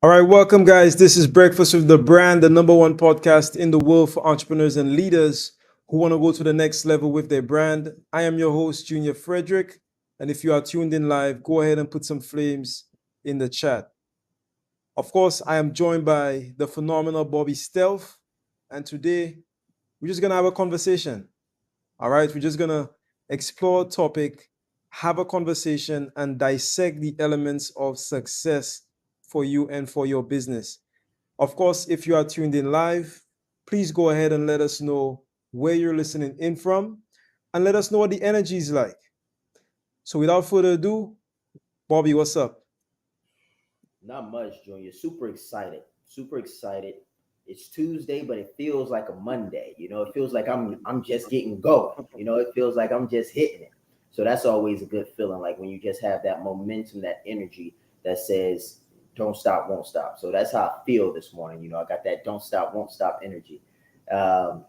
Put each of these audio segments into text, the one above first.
All right, welcome, guys. This is Breakfast with the Brand, the number one podcast in the world for entrepreneurs and leaders who want to go to the next level with their brand. I am your host, Junior Frederick. And if you are tuned in live, go ahead and put some flames in the chat. Of course, I am joined by the phenomenal Bobby Stealth. And today, we're just going to have a conversation. All right, we're just going to explore a topic, have a conversation, and dissect the elements of success for you and for your business. Of course, if you are tuned in live, please go ahead and let us know where you're listening in from and let us know what the energy is like. So without further ado, Bobby, what's up? Not much, Junior. Super excited. Super excited. It's Tuesday, but it feels like a Monday. It feels like I'm just getting going. It feels like I'm just hitting it. So that's always a good feeling. Like when you just have that momentum, that energy that says, "Don't stop, won't stop." So that's how I feel this morning. I got that "don't stop, won't stop" energy. Um,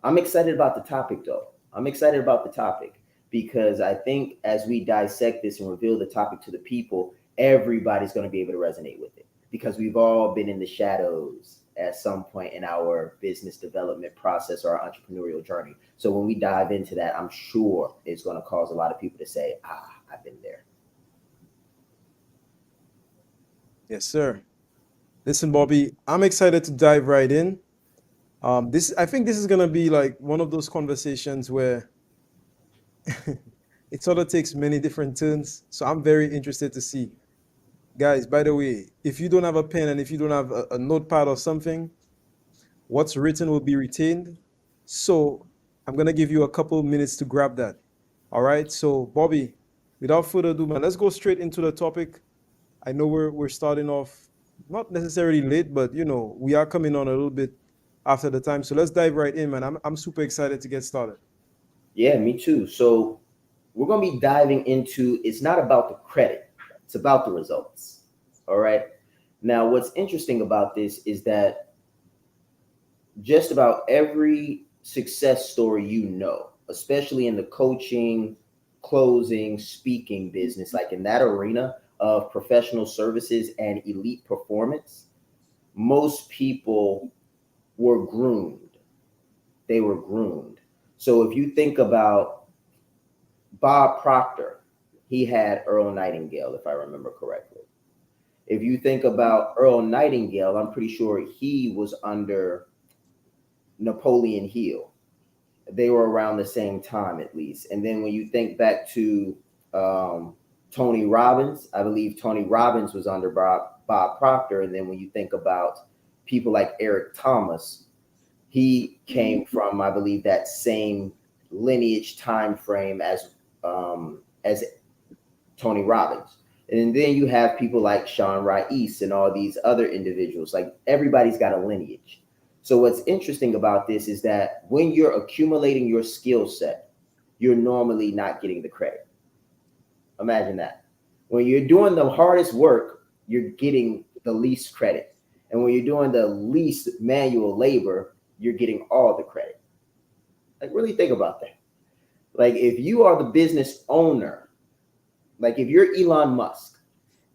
I'm excited about the topic, though. I'm excited about the topic because I think as we dissect this and reveal the topic to the people, everybody's going to be able to resonate with it because we've all been in the shadows at some point in our business development process or our entrepreneurial journey. So when we dive into that, I'm sure it's going to cause a lot of people to say, I've been there. Yes, sir. Listen, Bobby, I'm excited to dive right in. I think this is gonna be like one of those conversations where it sort of takes many different turns. So I'm very interested to see. Guys, by the way, if you don't have a pen and if you don't have a notepad or something, what's written will be retained. So I'm gonna give you a couple minutes to grab that. All right. So Bobby, without further ado, man, let's go straight into the topic. I know we're starting off not necessarily late, but we are coming on a little bit after the time. So let's dive right in, man. I'm super excited to get started. Yeah, me too. So we're going to be diving into it's not about the credit, it's about the results. All right. Now, what's interesting about this is that just about every success story, especially in the coaching, closing, speaking business, like in that arena of professional services and elite performance, most people were groomed. They were groomed. So if you think about Bob Proctor, he had Earl Nightingale, if I remember correctly. If you think about Earl Nightingale, I'm pretty sure he was under Napoleon Hill. They were around the same time, at least. And then when you think back to Tony Robbins, I believe Tony Robbins was under Bob Proctor. And then when you think about people like Eric Thomas, he came from, I believe, that same lineage time frame as Tony Robbins. And then you have people like Shaan and all these other individuals. Like everybody's got a lineage. So what's interesting about this is that when you're accumulating your skill set, you're normally not getting the credit. Imagine that. When you're doing the hardest work, you're getting the least credit. And when you're doing the least manual labor, you're getting all the credit. Like really think about that. Like if you are the business owner, like if you're Elon Musk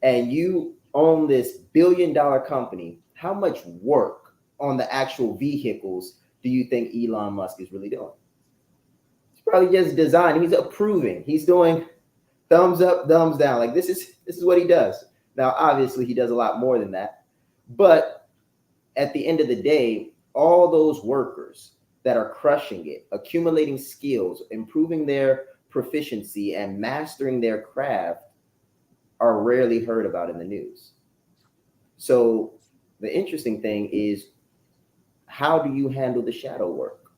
and you own this billion-dollar company, how much work on the actual vehicles do you think Elon Musk is really doing? He's probably just designing. He's approving. He's doing thumbs up, thumbs down. Like this is what he does. Now, obviously, he does a lot more than that. But at the end of the day, all those workers that are crushing it, accumulating skills, improving their proficiency, and mastering their craft are rarely heard about in the news. So the interesting thing is, how do you handle the shadow work?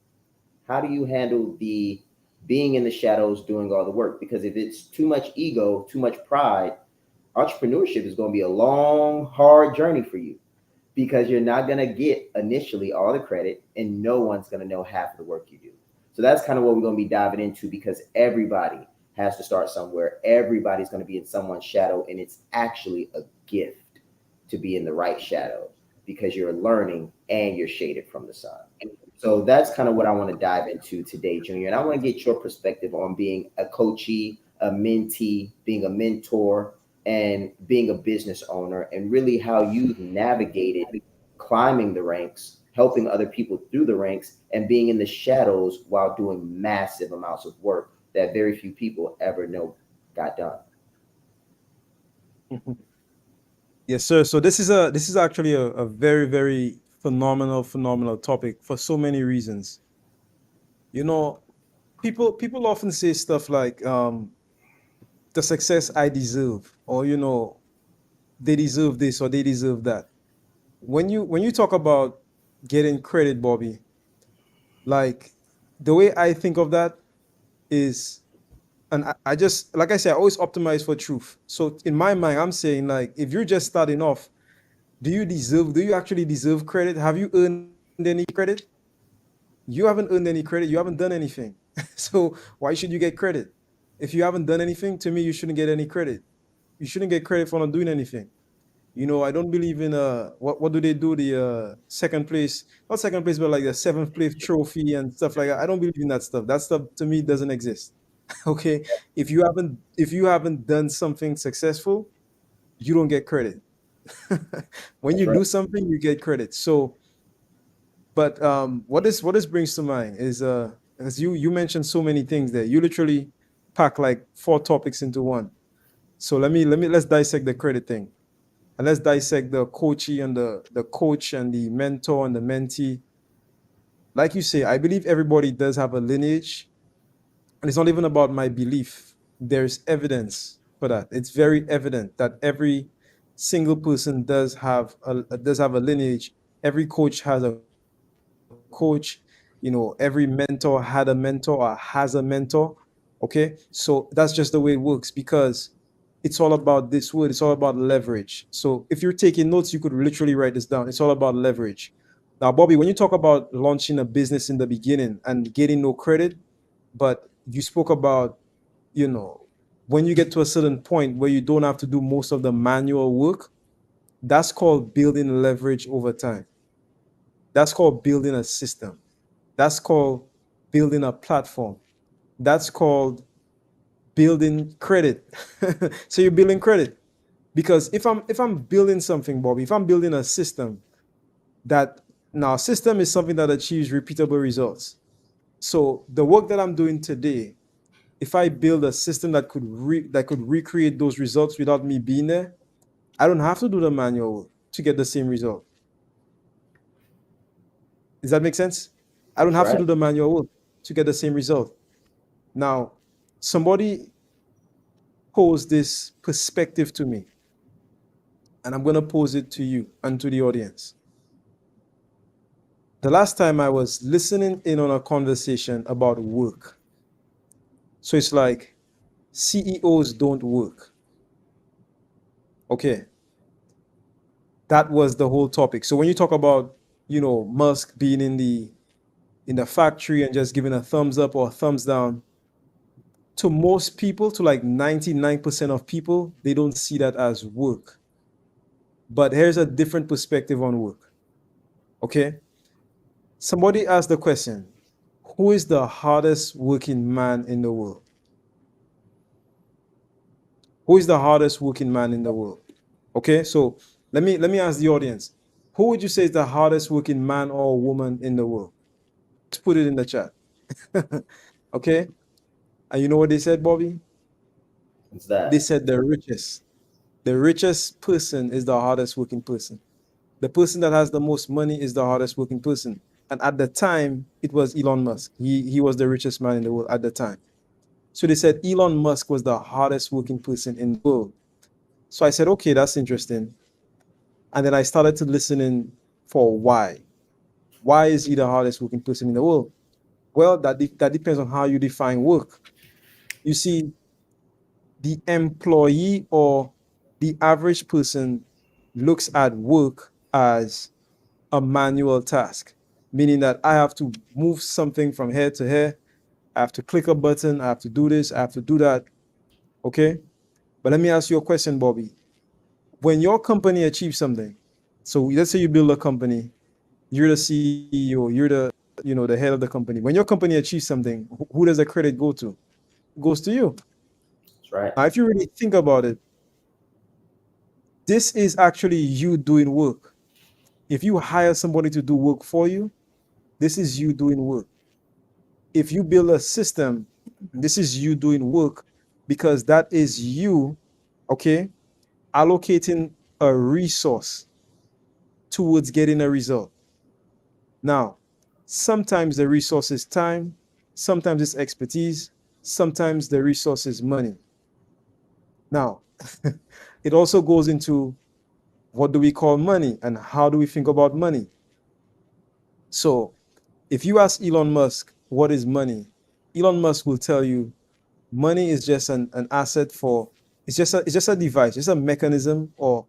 How do you handle the being in the shadows doing all the work? Because if it's too much ego, too much pride, entrepreneurship is going to be a long, hard journey for you because you're not going to get initially all the credit and no one's going to know half of the work you do. So that's kind of what we're going to be diving into because everybody has to start somewhere. Everybody's going to be in someone's shadow, and it's actually a gift to be in the right shadow because you're learning and you're shaded from the sun. So that's kind of what I want to dive into today, Junior. And I want to get your perspective on being a coachee, a mentee, being a mentor. and being a business owner, and really how you've navigated climbing the ranks, helping other people through the ranks, and being in the shadows while doing massive amounts of work that very few people ever know got done. Yes, sir. So this is actually a very, very phenomenal topic for so many reasons. You know, people often say stuff like the success I deserve, or they deserve this or they deserve that. When you talk about getting credit, Bobby, like the way I think of that is, and I just, like I say, I always optimize for truth. So in my mind, I'm saying, like, if you're just starting off, do you actually deserve credit? Have you earned any credit? You haven't earned any credit. You haven't done anything. So why should you get credit? If you haven't done anything, to me, you shouldn't get any credit. You shouldn't get credit for not doing anything. I don't believe in what do they do? The second place, not second place, but like the seventh place trophy and stuff like that. I don't believe in that stuff. That stuff to me doesn't exist. Okay. If you haven't done something successful, you don't get credit. When That's you right. do something, you get credit. So, but what this brings to mind is as you mentioned so many things there. You literally pack like four topics into one. So let's dissect the credit thing. And let's dissect the coachee and the coach and the mentor and the mentee. Like you say, I believe everybody does have a lineage, and it's not even about my belief. There's evidence for that. It's very evident that every single person does have a lineage. Every coach has a coach. Every mentor had a mentor or has a mentor. Okay, so that's just the way it works because it's all about this word. It's all about leverage. So if you're taking notes, you could literally write this down. It's all about leverage. Now, Bobby, when you talk about launching a business in the beginning and getting no credit, but you spoke about, you know, when you get to a certain point where you don't have to do most of the manual work, that's called building leverage over time. That's called building a system. That's called building a platform. That's called building credit. So you're building credit. Because if I'm building something, Bobby, if I'm building a system that now system is something that achieves repeatable results. So the work that I'm doing today, if I build a system that could recreate those results without me being there, I don't have to do the manual work to get the same result. Does that make sense? I don't That's have to right. do the manual work to get the same result. Now, somebody posed this perspective to me, and I'm going to pose it to you and to the audience. The last time I was listening in on a conversation about work. So it's like CEOs don't work. Okay, that was the whole topic. So when you talk about, Musk being in the factory and just giving a thumbs up or a thumbs down, to most people, to like 99% of people, they don't see that as work. But here's a different perspective on work. Okay? Somebody asked the question, who is the hardest working man in the world? Who is the hardest working man in the world? Okay? So let me ask the audience. Who would you say is the hardest working man or woman in the world? Just put it in the chat. Okay? And you know what they said, Bobby? It's They that. said the richest. The richest person is the hardest working person. The person that has the most money is the hardest working person. And at the time, it was Elon Musk. He was the richest man in the world at the time. So they said Elon Musk was the hardest working person in the world. So I said, okay, that's interesting. And then I started to listen in for why. Why is he the hardest working person in the world? Well, that depends on how you define work. You see, the employee or the average person looks at work as a manual task, meaning that I have to move something from here to here. I have to click a button. I have to do this. I have to do that. Okay. But let me ask you a question, Bobby. When your company achieves something, so let's say you build a company, you're the CEO, you're the head of the company. When your company achieves something, who does the credit go to? It goes to you. That's right. Now, if you really think about it, This is actually you doing work. If you hire somebody to do work for you, this is you doing work. If you build a system, this is you doing work because that is you, okay, allocating a resource towards getting a result. Now, sometimes the resource is time, sometimes it's expertise, sometimes the resource is money. Now, it also goes into what do we call money and how do we think about money? So, if you ask Elon Musk, what is money? Elon Musk will tell you money is just an asset for, it's just a device, it's a mechanism, or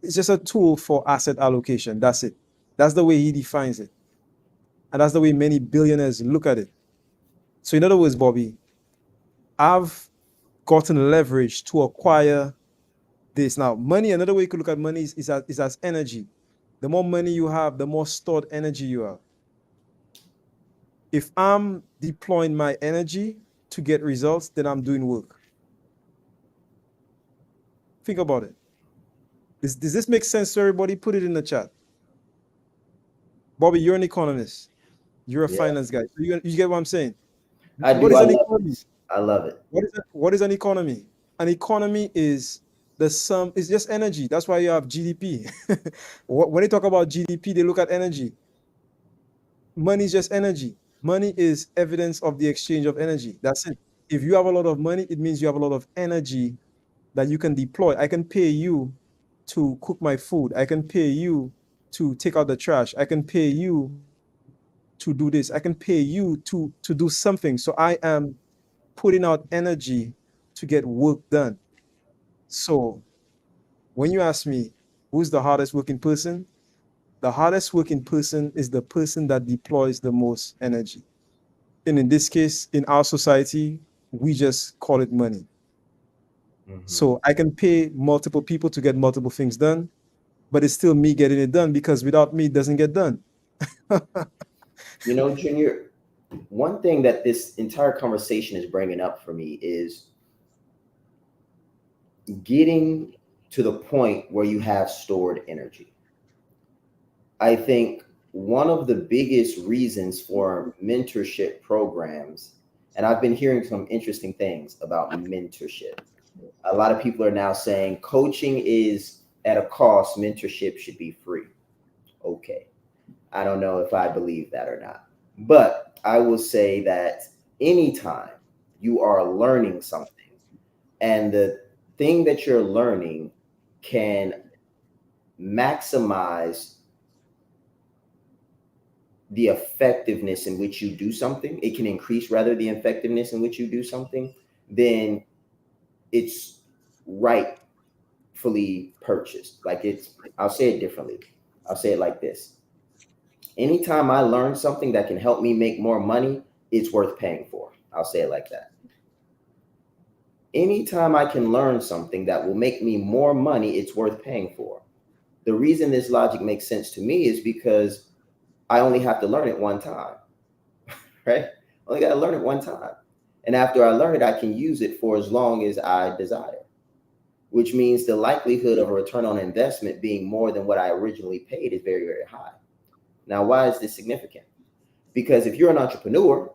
it's just a tool for asset allocation. That's it. That's the way he defines it. And that's the way many billionaires look at it. So, in other words, Bobby, I've gotten leverage to acquire this. Now, money, another way you could look at money is as energy. The more money you have, the more stored energy you have. If I'm deploying my energy to get results, then I'm doing work. Think about it. Does this make sense to everybody? Put it in the chat. Bobby, you're an economist. You're a Yeah, finance guy. You get what I'm saying? I What do. is I an love economy? this. I love it. What is an economy? An economy is the sum, it's just energy. That's why you have GDP. When they talk about GDP, they look at energy. Money is just energy. Money is evidence of the exchange of energy. That's it. If you have a lot of money, it means you have a lot of energy that you can deploy. I can pay you to cook my food. I can pay you to take out the trash. I can pay you to do this. I can pay you to do something. So I am putting out energy to get work done. So when you ask me who's the hardest working person, the hardest working person is the person that deploys the most energy. And in this case, in our society, we just call it money. Hmm. So I can pay multiple people to get multiple things done, but it's still me getting it done because without me, it doesn't get done. You know, Junior, one thing that this entire conversation is bringing up for me is getting to the point where you have stored energy. I think one of the biggest reasons for mentorship programs, and I've been hearing some interesting things about mentorship. A lot of people are now saying coaching is at a cost, mentorship should be free. Okay. I don't know if I believe that or not. But I will say that anytime you are learning something and the thing that you're learning can maximize the effectiveness in which you do something, it can increase rather the effectiveness in which you do something, then it's rightfully purchased. Like I'll say it differently. I'll say it like this. Anytime I learn something that can help me make more money, it's worth paying for. I'll say it like that. Anytime I can learn something that will make me more money, it's worth paying for. The reason this logic makes sense to me is because I only have to learn it one time, right? Only got to learn it one time. And after I learn it, I can use it for as long as I desire, which means the likelihood of a return on investment being more than what I originally paid is very, very high. Now, why is this significant? Because if you're an entrepreneur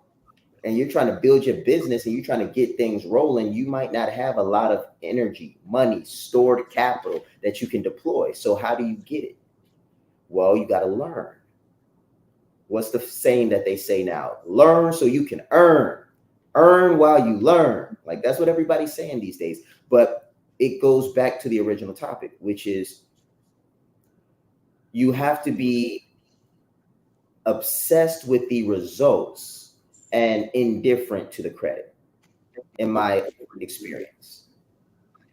and you're trying to build your business and you're trying to get things rolling, you might not have a lot of energy, money, stored capital that you can deploy. So how do you get it? Well, you got to learn. What's the saying that they say now? Learn so you can earn. Earn while you learn. Like that's what everybody's saying these days. But it goes back to the original topic, which is you have to be obsessed with the results and indifferent to the credit, in my experience.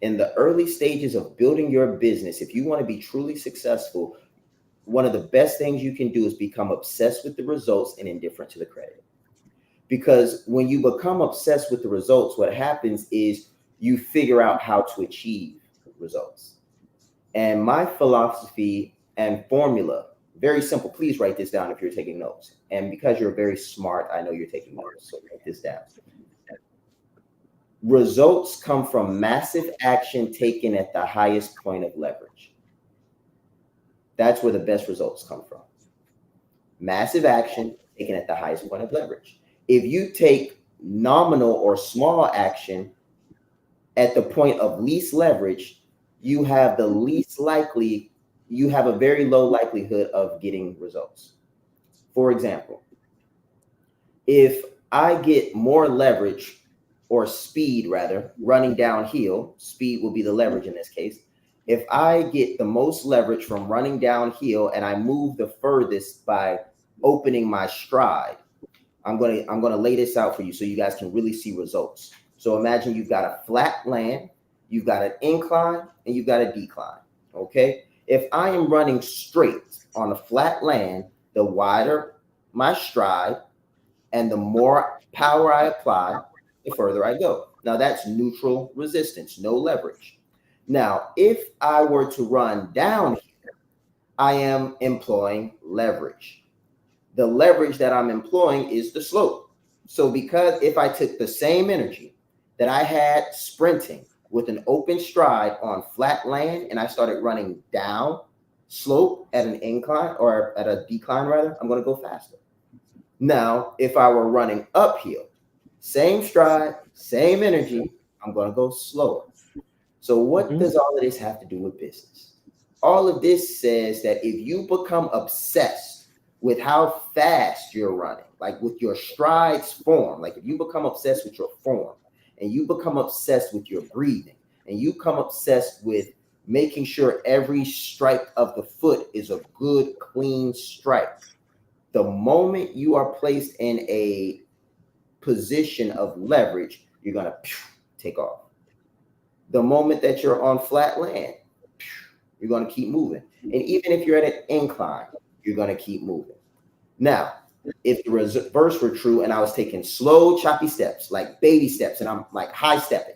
In the early stages of building your business, if you want to be truly successful, one of the best things you can do is become obsessed with the results and indifferent to the credit. Because when you become obsessed with the results, what happens is you figure out how to achieve results. And my philosophy and formula, very simple. Please write this down if you're taking notes. And because you're very smart, I know you're taking notes. So write this down. Results come from massive action taken at the highest point of leverage. That's where the best results come from. Massive action taken at the highest point of leverage. If you take nominal or small action at the point of least leverage, you have a very low likelihood of getting results. For example, if I get more leverage or speed rather, running downhill, speed will be the leverage in this case. If I get the most leverage from running downhill and I move the furthest by opening my stride, I'm gonna lay this out for you so you guys can really see results. So imagine you've got a flat land, you've got an incline, and you've got a decline. Okay. If I am running straight on a flat land, the wider my stride and the more power I apply, the further I go. Now that's neutral resistance, no leverage. Now, if I were to run down here, I am employing leverage. The leverage that I'm employing is the slope. So because if I took the same energy that I had sprinting with an open stride on flat land and I started running down slope at an incline or at a decline rather, I'm going to go faster. Now, if I were running uphill, same stride, same energy, I'm going to go slower. So what does all of this have to do with business? All of this says that if you become obsessed with how fast you're running, like with your strides form, like if you become obsessed with your form and you become obsessed with your breathing and you become obsessed with making sure every strike of the foot is a good, clean strike, the moment you are placed in a position of leverage, you're going to take off. The moment that you're on flat land, you're going to keep moving. And even if you're at an incline, you're going to keep moving. Now, if the reverse were true and I was taking slow, choppy steps, like baby steps, and I'm like high stepping,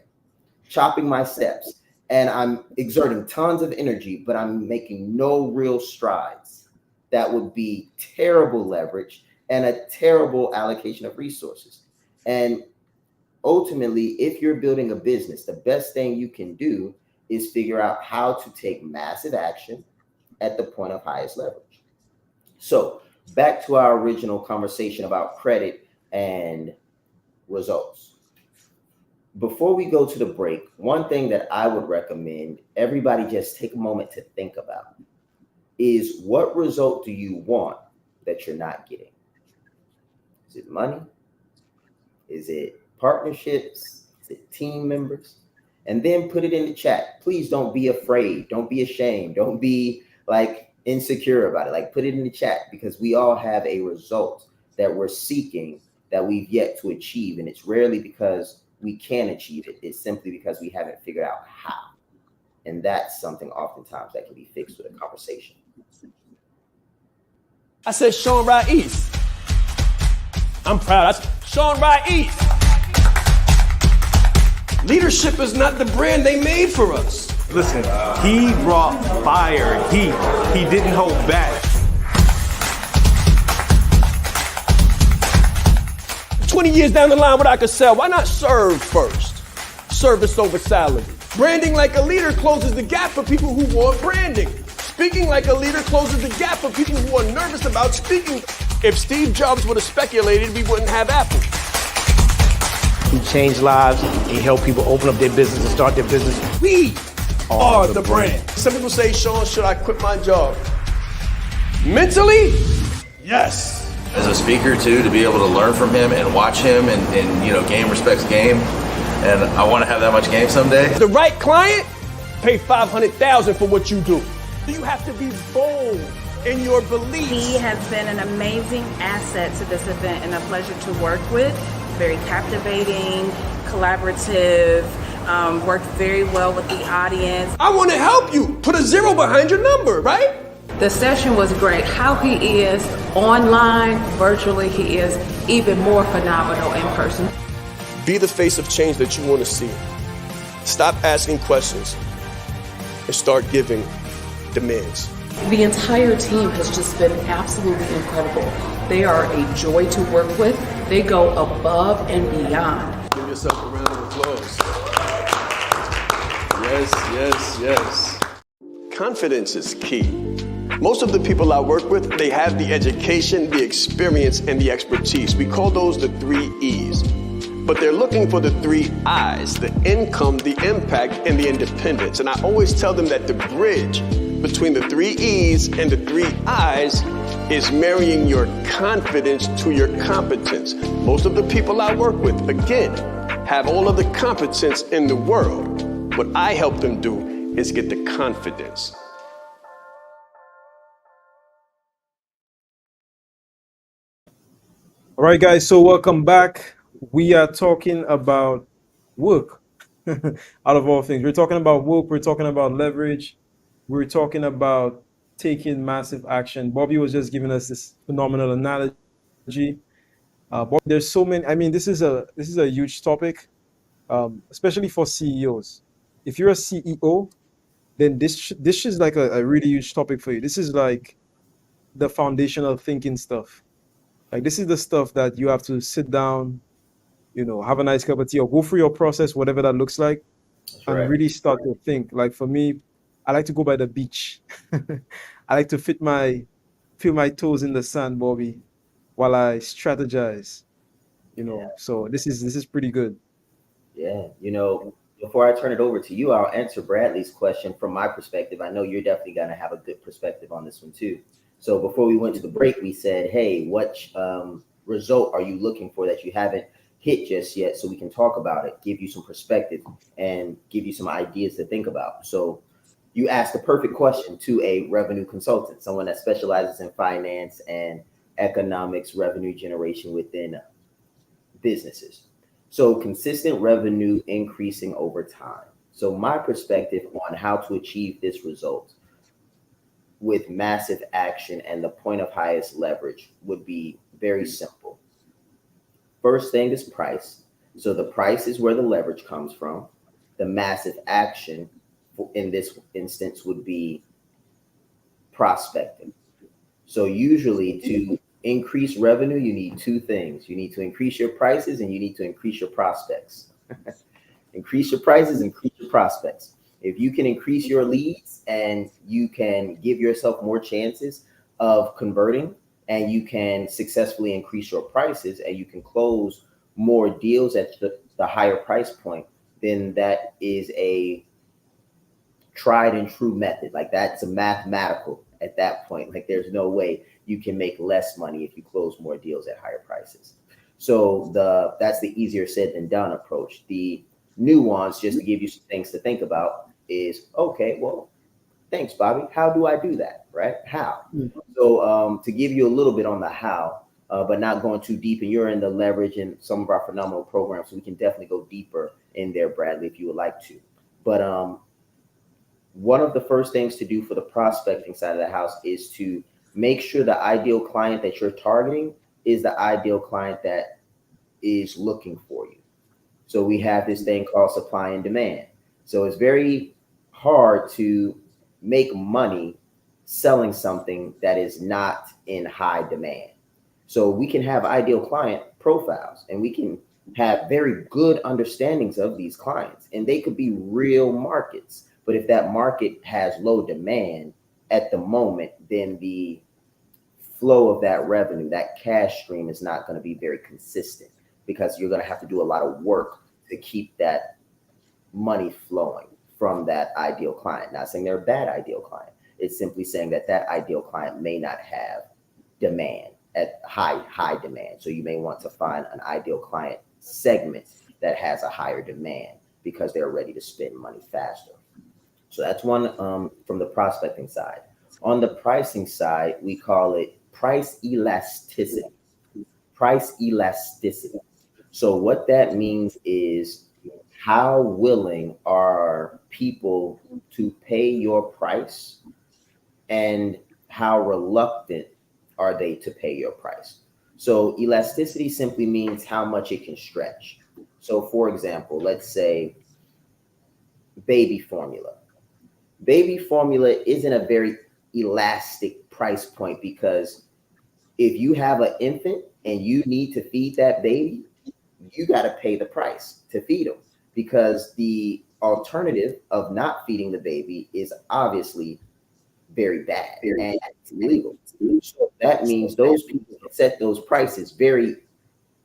chopping my steps, and I'm exerting tons of energy, but I'm making no real strides, that would be terrible leverage and a terrible allocation of resources. And ultimately, if you're building a business, the best thing you can do is figure out how to take massive action at the point of highest leverage. So back to our original conversation about credit and results. Before we go to the break, one thing that I would recommend everybody just take a moment to think about is, what result do you want that you're not getting? Is it money? Is it partnerships? Is it team members? And then put it in the chat. Please don't be afraid. Don't be ashamed. Don't be like insecure about it. Like, put it in the chat, because we all have a result that we're seeking that we've yet to achieve. And it's rarely because we can achieve it. It's simply because we haven't figured out how. And that's something oftentimes that can be fixed with a conversation. I said Shaan right east. I'm proud. That's Shaan right east. Leadership is not the brand they made for us. Listen, he brought fire, heat. He didn't hold back. 20 years down the line, what I could sell, why not serve first? Service over salary. Branding like a leader closes the gap for people who want branding. Speaking like a leader closes the gap for people who are nervous about speaking. If Steve Jobs would have speculated, we wouldn't have Apple. He changed lives. He helped people open up their business and start their business. We are the brand. Some people say, Shaan, should I quit my job? Mentally, yes. As a speaker too, to be able to learn from him and watch him and you know, game respects game. And I want to have that much game someday. The right client, pay $500,000 for what you do. You have to be bold in your beliefs. He has been an amazing asset to this event and a pleasure to work with. Very captivating, collaborative, worked very well with the audience. I want to help you. Put a 0 behind your number, right? The session was great. How he is online, virtually, he is even more phenomenal in person. Be the face of change that you want to see. Stop asking questions and start giving demands. The entire team has just been absolutely incredible. They are a joy to work with. They go above and beyond. Give yourself a round of applause. applause. Yes, yes, yes. Confidence is key. Most of the people I work with, they have the education, the experience, and the expertise. We call those the 3 E's. But they're looking for the 3 I's, the income, the impact, and the independence. And I always tell them that the bridge between the 3 E's and the 3 I's is marrying your confidence to your competence. Most of the people I work with, again, have all of the competence in the world. What I help them do is get the confidence. All right, guys. So welcome back. We are talking about work. Out of all things, we're talking about work. We're talking about leverage. We're talking about taking massive action. Bobby was just giving us this phenomenal analogy. Bobby, there's so many. I mean, this is a huge topic, especially for CEOs. If you're a CEO, then this is like a really huge topic for you. This is like the foundational thinking stuff. Like this is the stuff that you have to sit down, have a nice cup of tea or go through your process, whatever that looks like, That's and right. really start to think. Like for me, I like to go by the beach. I like to feel my toes in the sand, Bobby, while I strategize. Yeah. So this is pretty good. Yeah. Before I turn it over to you, I'll answer Bradley's question from my perspective. I know you're definitely going to have a good perspective on this one too. So before we went to the break, we said, hey, what result are you looking for that you haven't hit just yet? So we can talk about it, give you some perspective, and give you some ideas to think about. So you asked the perfect question to a revenue consultant, someone that specializes in finance and economics, revenue generation within businesses. So consistent revenue increasing over time. So my perspective on how to achieve this result with massive action and the point of highest leverage would be very simple. First thing is price. So the price is where the leverage comes from. The massive action in this instance would be prospecting. So usually to increase revenue, you need 2 things. You need to increase your prices and you need to increase your prospects. Increase your prices, increase your prospects. If you can increase your leads and you can give yourself more chances of converting and you can successfully increase your prices and you can close more deals at the higher price point, then that is a tried and true method. Like that's a mathematical at that point. Like there's no way you can make less money if you close more deals at higher prices. So that's the easier said than done approach. The nuance, just to give you some things to think about, is okay, well, thanks, Bobby. How do I do that? Right? How? So to give you a little bit on the how, but not going too deep, and you're in the leverage in some of our phenomenal programs, so we can definitely go deeper in there, Bradley, if you would like to. But one of the first things to do for the prospecting side of the house is to make sure the ideal client that you're targeting is the ideal client that is looking for you. So we have this thing called supply and demand. So it's very hard to make money selling something that is not in high demand. So we can have ideal client profiles and we can have very good understandings of these clients, and they could be real markets. But if that market has low demand at the moment, then the flow of that revenue, that cash stream, is not going to be very consistent because you're going to have to do a lot of work to keep that money flowing from that ideal client. Not saying they're a bad ideal client. It's simply saying that that ideal client may not have demand at high demand. So you may want to find an ideal client segment that has a higher demand because they're ready to spend money faster. So that's one from the prospecting side. On the pricing side, we call it price elasticity. Price elasticity. So what that means is how willing are people to pay your price and how reluctant are they to pay your price. So elasticity simply means how much it can stretch. So for example, let's say baby formula. Baby formula isn't a very elastic price point because if you have an infant and you need to feed that baby, you got to pay the price to feed them because the alternative of not feeding the baby is obviously very bad and it's illegal. So that means those people can set those prices very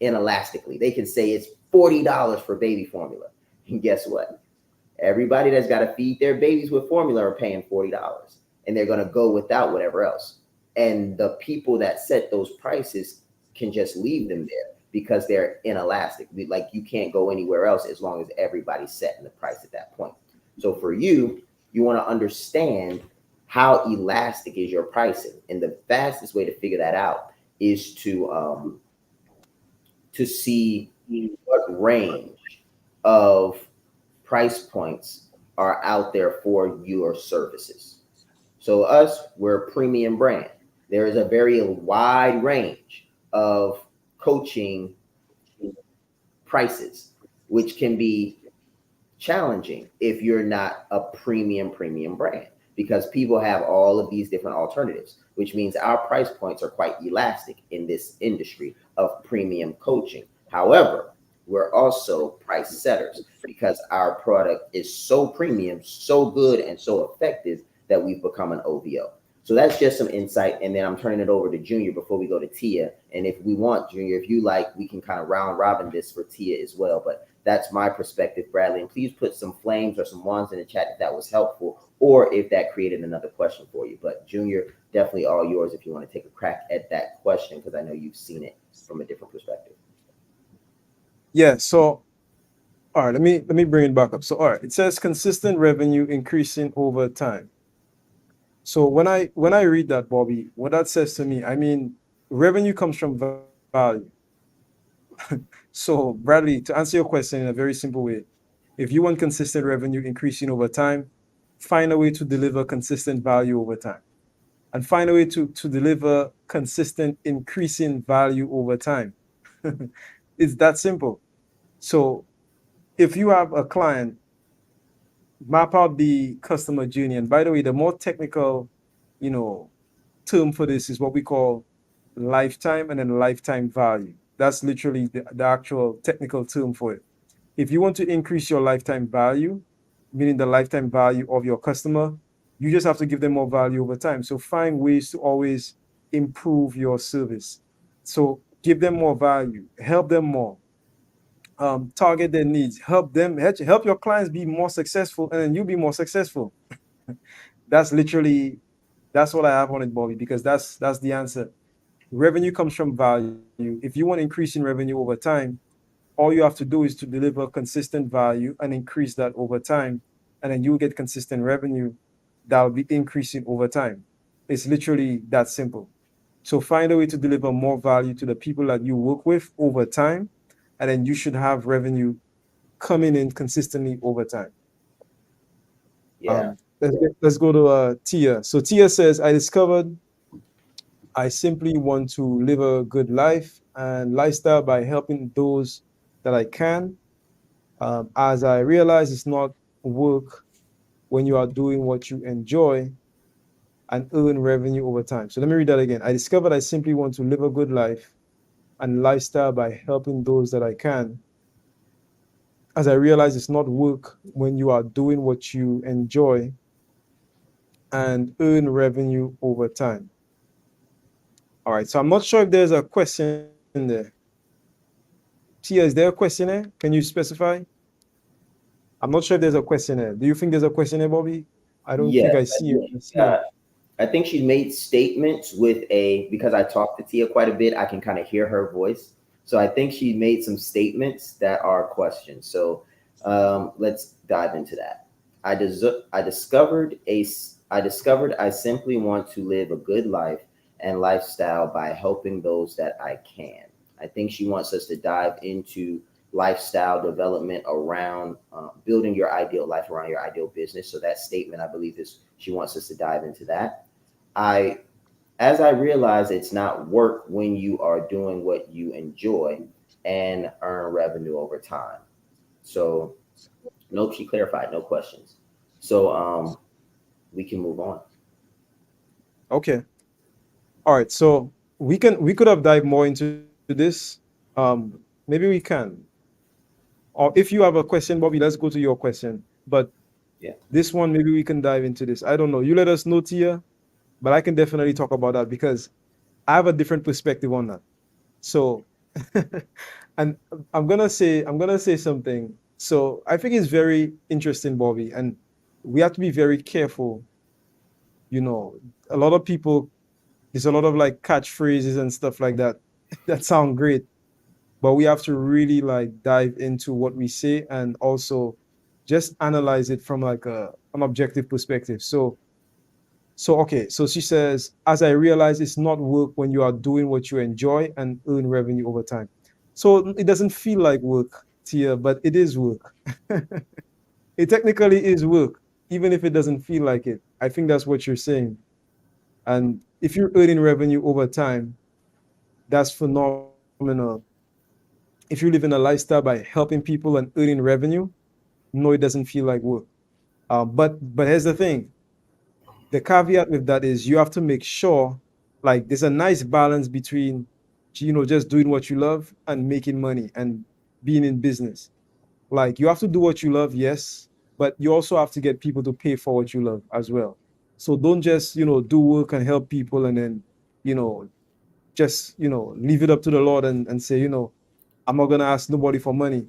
inelastically. They can say it's $40 for baby formula. And guess what? Everybody that's got to feed their babies with formula are paying $40 and they're going to go without whatever else. And the people that set those prices can just leave them there because they're inelastic. Like you can't go anywhere else as long as everybody's setting the price at that point. So for you, you want to understand how elastic is your pricing. And the fastest way to figure that out is to see what range of price points are out there for your services. So us, we're a premium brand. There is a very wide range of coaching prices, which can be challenging if you're not a premium brand because people have all of these different alternatives, which means our price points are quite elastic in this industry of premium coaching. However, we're also price setters because our product is so premium, so good, and so effective that we've become an OVO. So that's just some insight. And then I'm turning it over to Junior before we go to Tia. And if we want, Junior, if you like, we can kind of round robin this for Tia as well. But that's my perspective, Bradley. And please put some flames or some ones in the chat if that was helpful or if that created another question for you. But Junior, definitely all yours if you want to take a crack at that question, because I know you've seen it from a different perspective. Yeah. So, all right, let me bring it back up. So, all right, it says consistent revenue increasing over time. So when I read that, Bobby, what that says to me, I mean, revenue comes from value. So, Bradley, to answer your question in a very simple way, if you want consistent revenue increasing over time, find a way to deliver consistent value over time. And find a way to deliver consistent increasing value over time. It's that simple. So if you have a client, map out the customer journey. And by the way, the more technical, you know, term for this is what we call lifetime and then lifetime value. That's literally the actual technical term for it. If you want to increase your lifetime value, meaning the lifetime value of your customer, you just have to give them more value over time. So find ways to always improve your service. So give them more value, help them more, target their needs, help your clients be more successful, and then you be more successful. That's literally that's what I have on it, Bobby, because that's the answer. Revenue comes from value. If you want increasing revenue over time, all you have to do is to deliver consistent value and increase that over time, and then you'll get consistent revenue that will be increasing over time. It's literally that simple. So find a way to deliver more value to the people that you work with over time, and then you should have revenue coming in consistently over time. Yeah. Let's go to Tia. So Tia says, I discovered I simply want to live a good life and lifestyle by helping those that I can. As I realize it's not work when you are doing what you enjoy and earn revenue over time. So let me read that again. I discovered I simply want to live a good life and lifestyle by helping those that I can. As I realize it's not work when you are doing what you enjoy and earn revenue over time. All right, so I'm not sure if there's a question there. Tia, is there a question there? Can you specify? I'm not sure if there's a question there. Do you think there's a question there, Bobby? I don't think Yes. I see it. I see it. I think she made statements with because I talked to Tia quite a bit, I can kind of hear her voice. So I think she made some statements that are questions. So let's dive into that. I discovered I simply want to live a good life and lifestyle by helping those that I can. I think she wants us to dive into lifestyle development around building your ideal life around your ideal business. So that statement, I believe, is she wants us to dive into that. As I realize it's not work when you are doing what you enjoy and earn revenue over time. So nope, she clarified, no questions. So we can move on. Okay. All right. So we could have dived more into this. Maybe we can. Or if you have a question, Bobby, let's go to your question. But Yeah. this one, maybe we can dive into this. I don't know. You let us know, Tia, but I can definitely talk about that because I have a different perspective on that. So, and I'm gonna say something. So I think it's very interesting, Bobby, and we have to be very careful. You know, a lot of people, there's a lot of like catchphrases and stuff like that that sound great, but we have to really like dive into what we say and also just analyze it from like an objective perspective. So okay, so she says, as I realize it's not work when you are doing what you enjoy and earn revenue over time. So it doesn't feel like work, Tia, but it is work. It technically is work, even if it doesn't feel like it. I think that's what you're saying. And if you're earning revenue over time, that's phenomenal. If you're living a lifestyle by helping people and earning revenue, no, it doesn't feel like work. But here's the thing. The caveat with that is you have to make sure like there's a nice balance between just doing what you love and making money and being in business. Like you have to do what you love, yes, but you also have to get people to pay for what you love as well. So don't just do work and help people and then you know just leave it up to the Lord and say I'm not gonna ask nobody for money.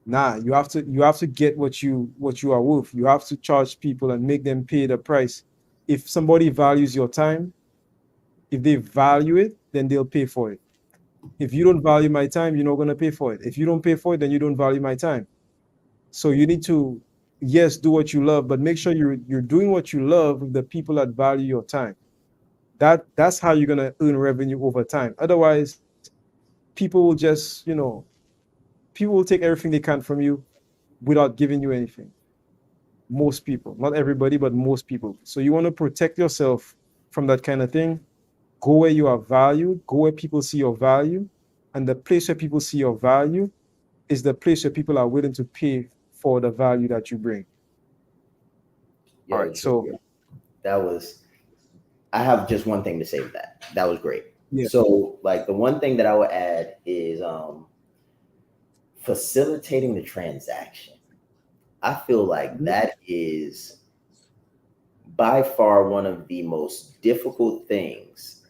Nah, you have to get what you are worth. You have to charge people and make them pay the price. If somebody values your time, if they value it, then they'll pay for it. If you don't value my time, you're not gonna pay for it. If you don't pay for it, then you don't value my time. So you need to, yes, do what you love, but make sure you're doing what you love with the people that value your time. That's how you're gonna earn revenue over time. Otherwise, people will just, people will take everything they can from you without giving you anything. Most people, not everybody, but most people. So you want to protect yourself from that kind of thing. Go where you are valued, go where people see your value. And the place where people see your value is the place where people are willing to pay for the value that you bring. All Yo, right. So, Junior, that was. I have just one thing to say to that. That was great. yeah. So, like, the one thing that I would add is facilitating the transaction. I feel like Mhm. that is by far one of the most difficult things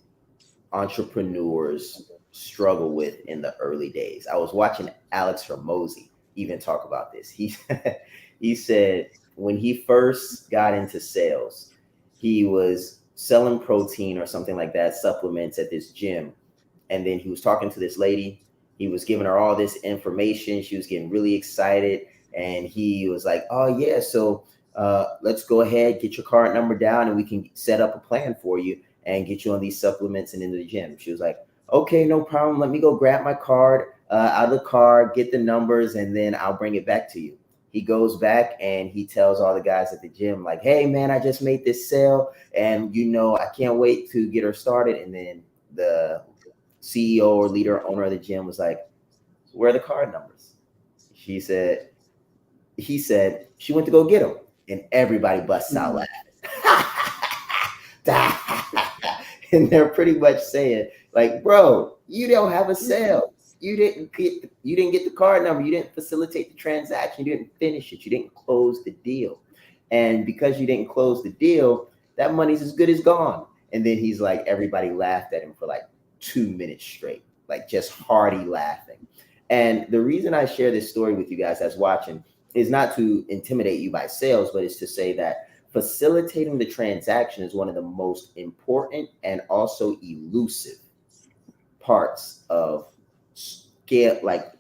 entrepreneurs struggle with in the early days. I was watching Alex Ramosi even talk about this. He said when he first got into sales, he was selling protein or something like that, supplements at this gym, and then he was talking to this lady. He was giving her all this information. She was getting really excited, and he was like, "Oh yeah, so let's go ahead, get your card number down, and we can set up a plan for you and get you on these supplements and into the gym." She was like, "Okay, no problem. Let me go grab my card out of the car, get the numbers, and then I'll bring it back to you." He goes back and he tells all the guys at the gym, like, "Hey man, I just made this sale, and I can't wait to get her started." And then the CEO or leader, owner of the gym was like, "Where are the card numbers?" She said, he said, "She went to go get them." And everybody busts out Mhm. laughing. And they're pretty much saying, like, "Bro, you don't have a sale. You didn't get the card number. You didn't facilitate the transaction. You didn't finish it. You didn't close the deal. And because you didn't close the deal, that money's as good as gone." And then he's like, everybody laughed at him for like 2 minutes straight, like just hearty laughing. And the reason I share this story with you guys that's watching is not to intimidate you by sales, but it's to say that facilitating the transaction is one of the most important and also elusive parts of scale, like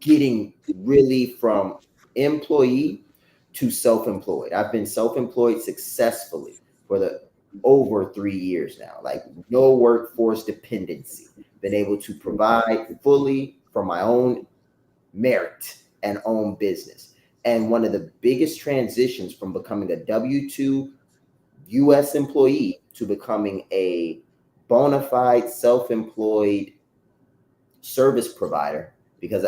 getting really from employee to self-employed. I've been self-employed successfully for the over 3 years now, like no workforce dependency, been able to provide fully from my own merit and own business. And one of the biggest transitions from becoming a W-2 US employee to becoming a bona fide self-employed service provider, because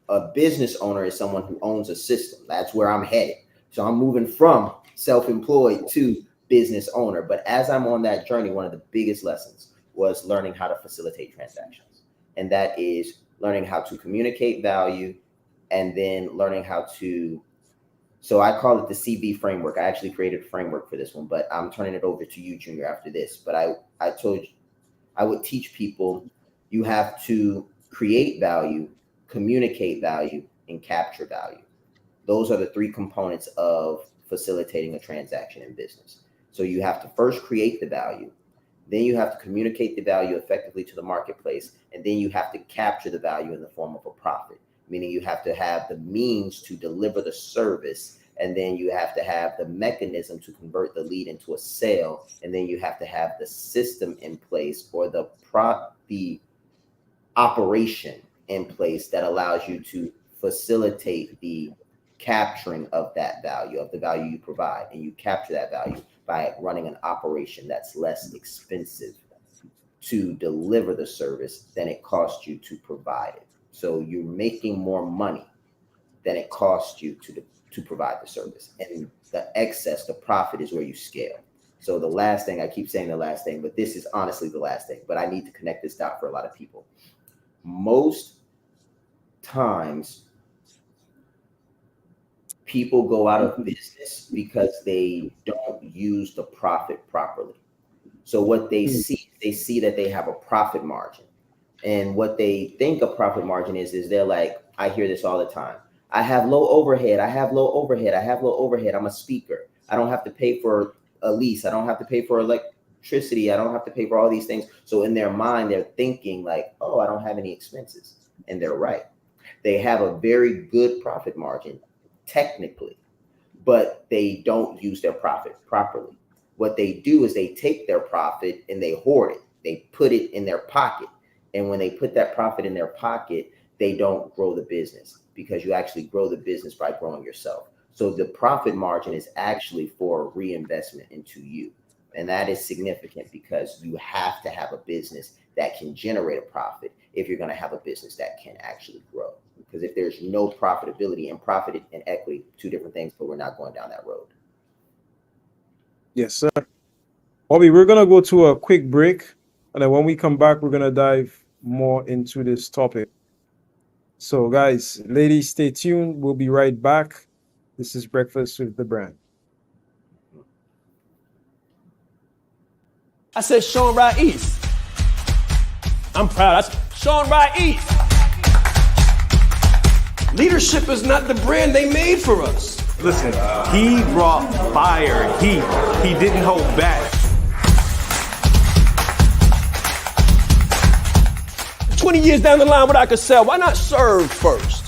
a business owner is someone who owns a system. That's where I'm headed. So I'm moving from self-employed to business owner. But as I'm on that journey, one of the biggest lessons was learning how to facilitate transactions. And that is learning how to communicate value and then learning how to, so I call it the CB framework. I actually created a framework for this one, but I'm turning it over to you, Junior, after this. But I told you, I would teach people you have to create value, communicate value, and capture value. Those are the three components of facilitating a transaction in business. So you have to first create the value, then you have to communicate the value effectively to the marketplace, and then you have to capture the value in the form of a profit, meaning you have to have the means to deliver the service, and then you have to have the mechanism to convert the lead into a sale, and then you have to have the system in place or the operation in place that allows you to facilitate the capturing of that value, of the value you provide. And you capture that value by running an operation that's less expensive to deliver the service than it costs you to provide it. So you're making more money than it costs you to provide the service. And the excess, the profit, is where you scale. So the last thing, I keep saying the last thing, but this is honestly the last thing, but I need to connect this dot for a lot of people. Most times, people go out of business because they don't use the profit properly. So what they see that they have a profit margin. And what they think a profit margin is they're like, I hear this all the time. I have low overhead. I have low overhead. I have low overhead. I'm a speaker. I don't have to pay for a lease. I don't have to pay for electricity. I don't have to pay for all these things. So in their mind, they're thinking like, oh, I don't have any expenses. And they're right. They have a very good profit margin, technically, but they don't use their profit properly. What they do is they take their profit and they hoard it. They put it in their pocket. And when they put that profit in their pocket, they don't grow the business, because you actually grow the business by growing yourself. So the profit margin is actually for reinvestment into you. And that is significant, because you have to have a business that can generate a profit if you're going to have a business that can actually grow. Because if there's no profitability, and profit and equity, two different things, but we're not going down that road. Yes, sir. Bobby, we're going to go to a quick break. And then when we come back, we're going to dive more into this topic. So, guys, ladies, stay tuned. We'll be right back. This is Breakfast with the Brand. I said Shaan Ride East. I'm proud. I said Shaan Ride East. Leadership is not the brand they made for us. Listen, he brought fire, heat. He didn't hold back. 20 years down the line, what I could sell, why not serve first?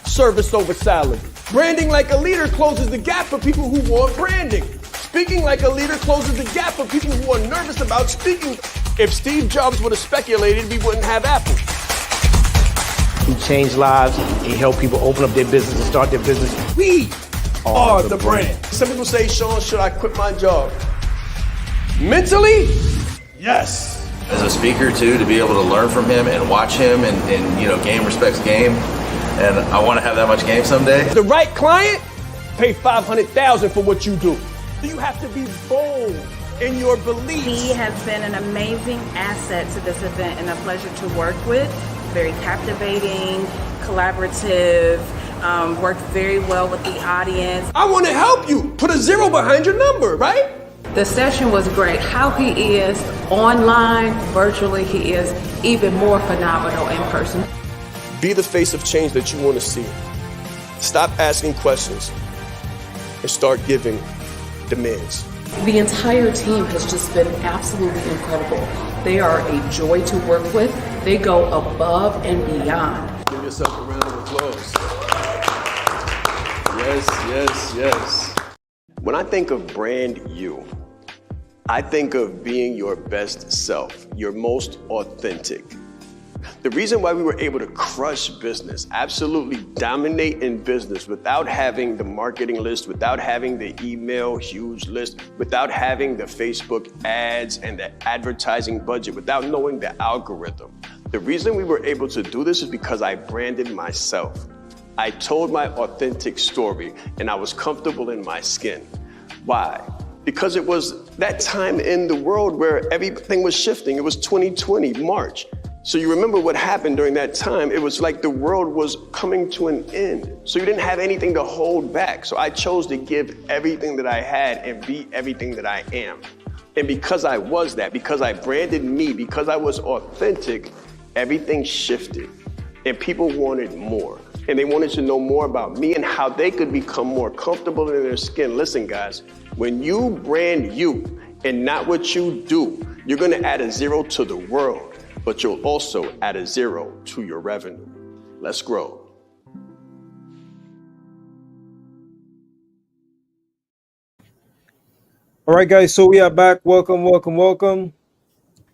Service over salary. Branding like a leader closes the gap for people who want branding. Speaking like a leader closes the gap for people who are nervous about speaking. If Steve Jobs would have speculated, we wouldn't have Apple. He changed lives. He helped people open up their business and start their business. We are the brand. Some people say, Shaan, should I quit my job? Mentally, yes. As a speaker too, to be able to learn from him and watch him and game respects game. And I want to have that much game someday. The right client, pay $500,000 for what you do. You have to be bold in your beliefs. He has been an amazing asset to this event and a pleasure to work with. Very captivating, collaborative, worked very well with the audience. I want to help you. Put a 0 behind your number, right? The session was great. How he is online, virtually, he is even more phenomenal in person. Be the face of change that you want to see. Stop asking questions and start giving demands. The entire team has just been absolutely incredible. They are a joy to work with. They go above and beyond. Give yourself a round of applause. Yes, yes, yes. When I think of brand you, I think of being your best self, your most authentic. The reason why we were able to crush business, absolutely dominate in business without having the marketing list, without having the email huge list, without having the Facebook ads and the advertising budget, without knowing the algorithm. The reason we were able to do this is because I branded myself. I told my authentic story and I was comfortable in my skin. Why? Because it was that time in the world where everything was shifting. It was 2020, March. So you remember what happened during that time. It was like the world was coming to an end. So you didn't have anything to hold back. So I chose to give everything that I had and be everything that I am. And because I was that, because I branded me, because I was authentic, everything shifted. And people wanted more. And they wanted to know more about me and how they could become more comfortable in their skin. Listen, guys, when you brand you and not what you do, you're gonna add a zero to the world, but you'll also add a zero to your revenue. Let's grow. All right, guys. So we are back. Welcome, welcome, welcome.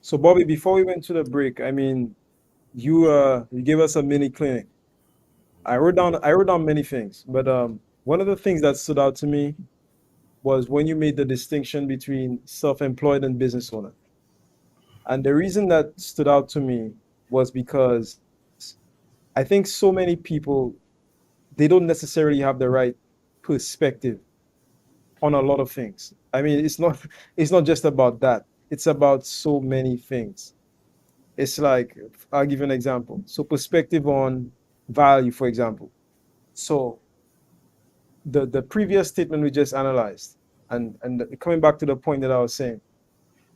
So, Bobby, before we went to the break, I mean, you gave us a mini clinic. I wrote down many things, but one of the things that stood out to me was when you made the distinction between self-employed and business owner. And the reason that stood out to me was because I think so many people, they don't necessarily have the right perspective on a lot of things. I mean, it's not just about that. It's about so many things. It's like, I'll give you an example. So perspective on value, for example. So the previous statement we just analyzed, and coming back to the point that I was saying,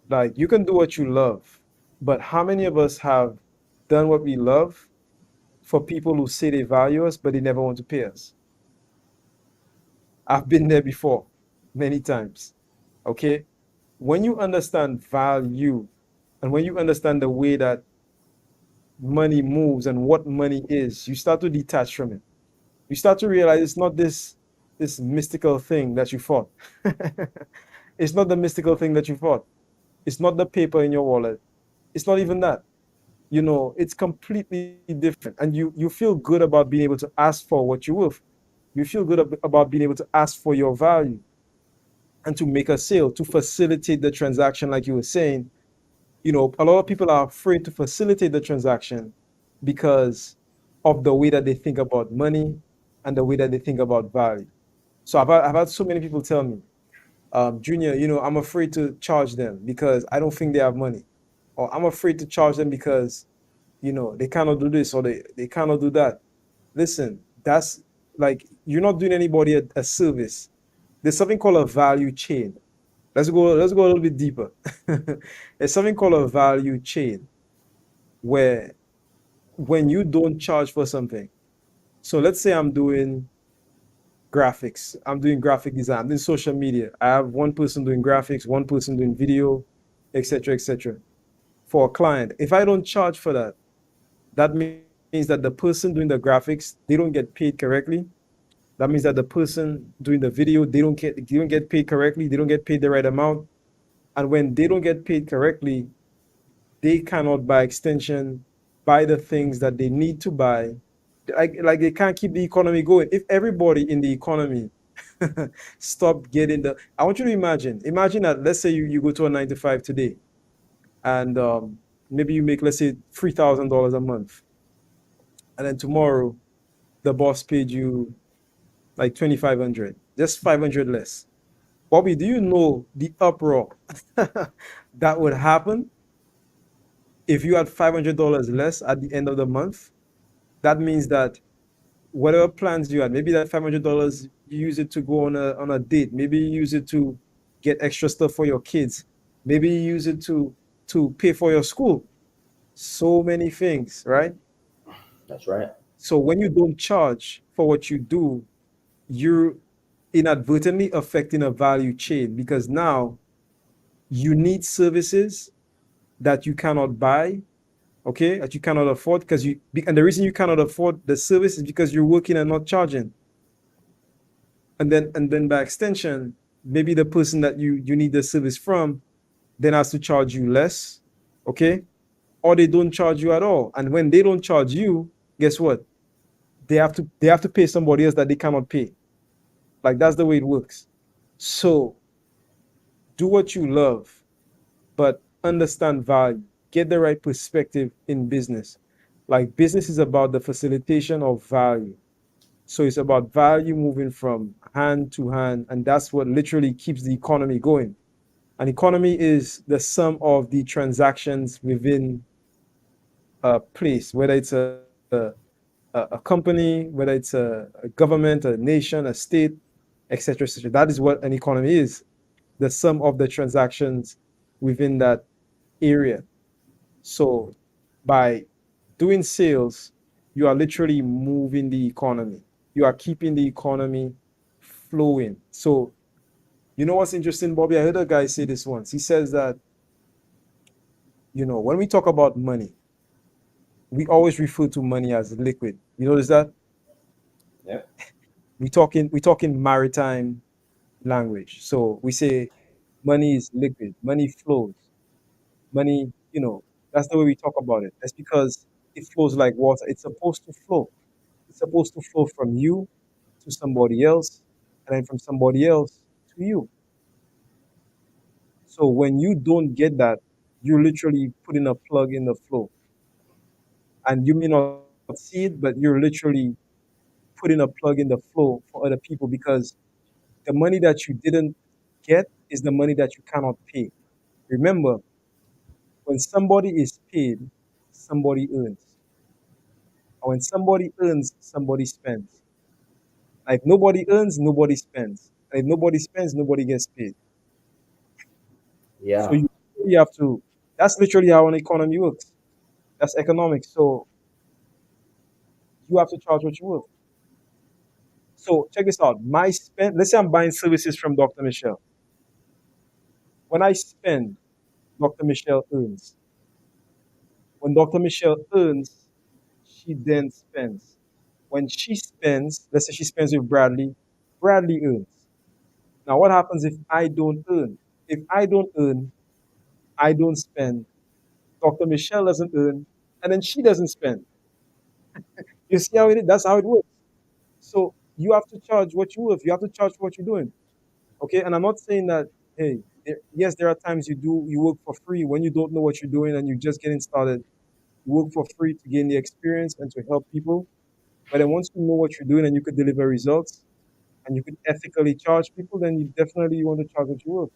like you can do what you love, but how many of us have done what we love for people who say they value us, but they never want to pay us? I've been there before, many times. Okay? When you understand value and when you understand the way that money moves and what money is, you start to detach from it. You start to realize it's not this mystical thing that you thought. It's not the mystical thing that you thought. It's not the paper in your wallet. It's not even that. It's completely different. And you feel good about being able to ask for what you're worth. You feel good about being able to ask for your value and to make a sale, to facilitate the transaction, like you were saying. A lot of people are afraid to facilitate the transaction because of the way that they think about money and the way that they think about value. So I've had so many people tell me, Junior, I'm afraid to charge them because I don't think they have money. Or I'm afraid to charge them because, they cannot do this or they cannot do that. Listen, that's like you're not doing anybody a service. There's something called a value chain. Let's go a little bit deeper. There's something called a value chain where when you don't charge for something, so let's say I'm doing graphics, I'm doing graphic design, I'm doing social media. I have one person doing graphics, one person doing video, etc., etc. For a client. If I don't charge for that, that means that the person doing the graphics, they don't get paid correctly. That means that the person doing the video, they don't get paid correctly, they don't get paid the right amount. And when they don't get paid correctly, they cannot, by extension, buy the things that they need to buy. Like they can't keep the economy going. If everybody in the economy stop getting I want you to imagine that, let's say you go to a 9 to 5 today, and maybe you make, let's say, $3,000 a month. And then tomorrow, the boss paid you like 2,500, just 500 less. Bobby, do you know the uproar that would happen if you had $500 less at the end of the month? That means that whatever plans you had, maybe that $500, you use it to go on a date. Maybe you use it to get extra stuff for your kids. Maybe you use it to pay for your school. So many things, right? That's right. So when you don't charge for what you do, you're inadvertently affecting a value chain, because now you need services that you cannot buy, okay, that you cannot afford, and the reason you cannot afford the service is because you're working and not charging. And then by extension, maybe the person that you need the service from then has to charge you less, okay? Or they don't charge you at all. And when they don't charge you, guess what? They have to pay somebody else that they cannot pay. Like, that's the way it works. So do what you love, but understand value. Get the right perspective in business. Like, business is about the facilitation of value. So it's about value moving from hand to hand, and that's what literally keeps the economy going. An economy is the sum of the transactions within place, whether it's a company, whether it's a government, a nation, a state, etc., etc. That is what an economy is, the sum of the transactions within that area. So by doing sales, you are literally moving the economy. You are keeping the economy flowing. So you know what's interesting, Bobby? I heard a guy say this once. He says that, when we talk about money, we always refer to money as liquid. You notice that? Yep. We talk in maritime language. So we say money is liquid, money flows, money, that's the way we talk about it. That's because it flows like water. It's supposed to flow. It's supposed to flow from you to somebody else, and then from somebody else to you. So when you don't get that, you're literally putting a plug in the flow. And you may not see it, but you're literally putting a plug in the flow for other people because the money that you didn't get is the money that you cannot pay. Remember, when somebody is paid, somebody earns. And when somebody earns, somebody spends. Like nobody earns, nobody spends. And if nobody spends, nobody gets paid. So Yeah. you have to, that's literally how an economy works. That's economics. So you have to charge what you worth. So check this out. Let's say I'm buying services from Dr. Michelle. When I spend, Dr. Michelle earns. When Dr. Michelle earns, she then spends. When she spends, let's say she spends with Bradley, Bradley earns. Now, what happens if I don't earn? If I don't earn, I don't spend. Dr. Michelle doesn't earn, and then she doesn't spend. You see how it is? That's how it works. So you have to charge what you worth. You have to charge for what you're doing. Okay, and I'm not saying that. Hey, yes, there are times you work for free when you don't know what you're doing and you're just getting started. You work for free to gain the experience and to help people. But then once you know what you're doing and you could deliver results and you could ethically charge people, then you definitely want to charge what you're worth.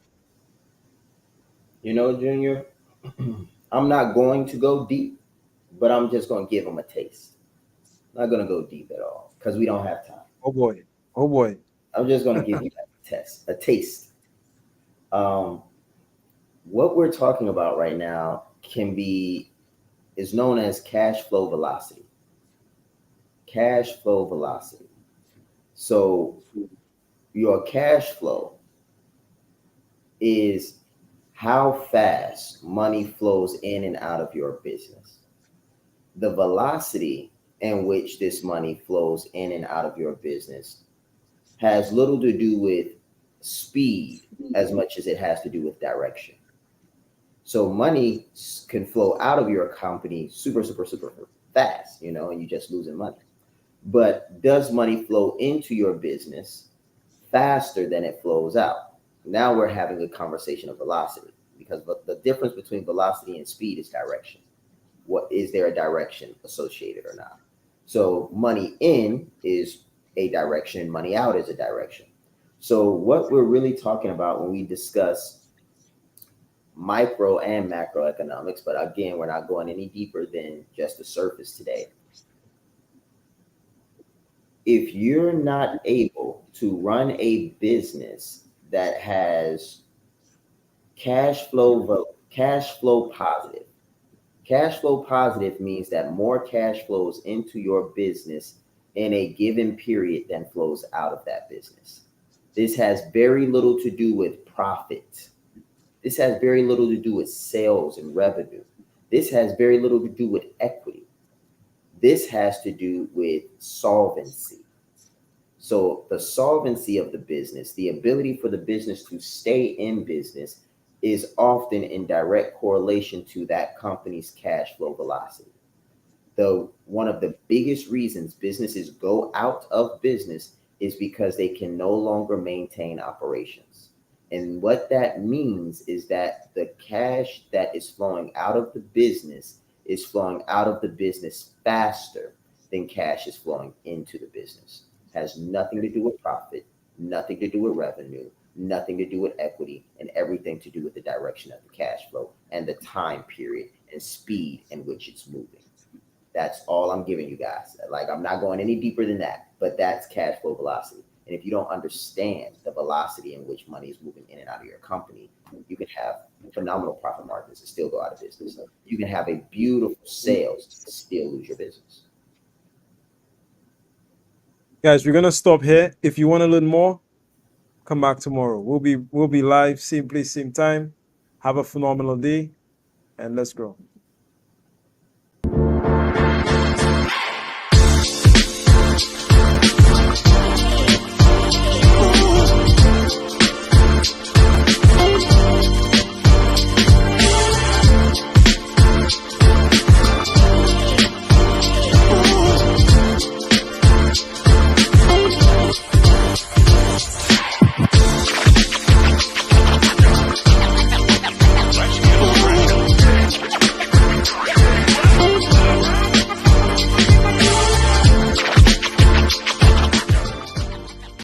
Junior, I'm not going to go deep, but I'm just going to give them a taste. Not going to go deep at all because we don't have time. Oh boy. Oh boy. I'm just going to give you a taste. Um, what we're talking about right now is known as cash flow velocity. Cash flow velocity. So your cash flow is how fast money flows in and out of your business. The velocity in which this money flows in and out of your business has little to do with speed as much as it has to do with direction. So money can flow out of your company super, super, super fast, and you're just losing money. But does money flow into your business faster than it flows out? Now we're having a conversation of velocity because the difference between velocity and speed is direction. What is there a direction associated or not? So money in is a direction, money out is a direction. So what we're really talking about when we discuss micro and macroeconomics, but again, we're not going any deeper than just the surface today. If you're not able to run a business that has cash flow positive. Cash flow positive means that more cash flows into your business in a given period than flows out of that business. This has very little to do with profit. This has very little to do with sales and revenue. This has very little to do with equity. This has to do with solvency. So the solvency of the business, the ability for the business to stay in business, is often in direct correlation to that company's cash flow velocity. Though one of the biggest reasons businesses go out of business is because they can no longer maintain operations. And what that means is that the cash that is flowing out of the business is flowing out of the business faster than cash is flowing into the business. Has nothing to do with profit, nothing to do with revenue, nothing to do with equity, and everything to do with the direction of the cash flow and the time period and speed in which it's moving. That's all I'm giving you guys. Like, I'm not going any deeper than that, but that's cash flow velocity. And if you don't understand the velocity in which money is moving in and out of your company, you can have phenomenal profit margins and still go out of business. You can have a beautiful sales and still lose your business. Guys, we're gonna stop here. If you want to learn more, come back tomorrow. We'll be live, same place, same time. Have a phenomenal day, and let's grow.